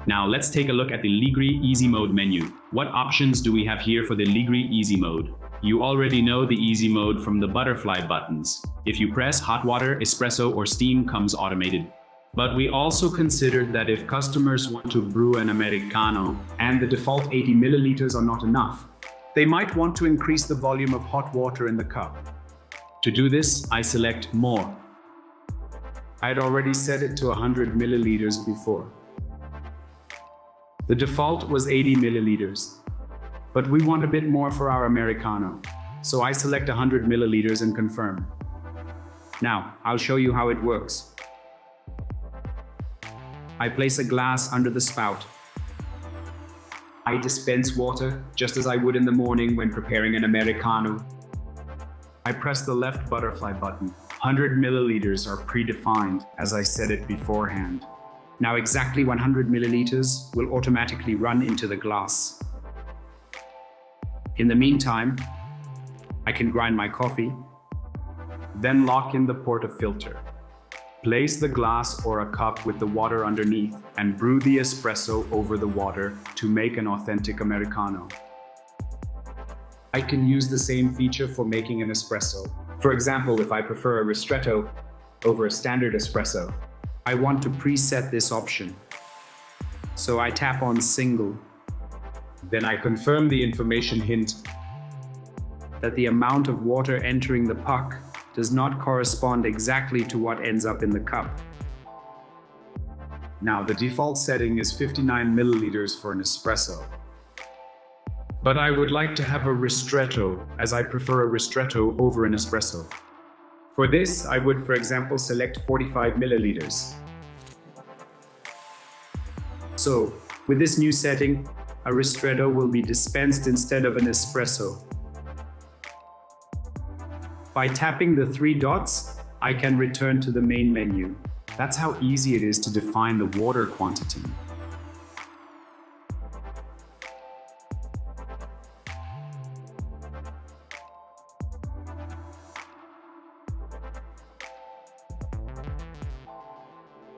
Now let's take a look at the LIGRE Easy Mode menu. What options do we have here for the LIGRE Easy Mode? You already know the Easy Mode from the butterfly buttons. If you press, hot water, espresso, or steam comes automated. But we also considered that if customers want to brew an Americano and the default 80 milliliters are not enough, they might want to increase the volume of hot water in the cup. To do this, I select More. I'd already set it to 100 milliliters before. The default was 80 milliliters, but we want a bit more for our Americano, so I select 100 milliliters and confirm. Now, I'll show you how it works. I place a glass under the spout. I dispense water, just as I would in the morning when preparing an Americano. I press the left butterfly button. 100 milliliters are predefined, as I said it beforehand. Now exactly 100 milliliters will automatically run into the glass. In the meantime, I can grind my coffee, then lock in the portafilter. Place the glass or a cup with the water underneath and brew the espresso over the water to make an authentic Americano. I can use the same feature for making an espresso. For example, if I prefer a ristretto over a standard espresso, I want to preset this option. So I tap on Single. Then I confirm the information hint that the amount of water entering the puck does not correspond exactly to what ends up in the cup. Now the default setting is 59 milliliters for an espresso. But I would like to have a ristretto, as I prefer a ristretto over an espresso. For this, I would, for example, select 45 milliliters. So, with this new setting, a ristretto will be dispensed instead of an espresso. By tapping the 3 dots, I can return to the main menu. That's how easy it is to define the water quantity.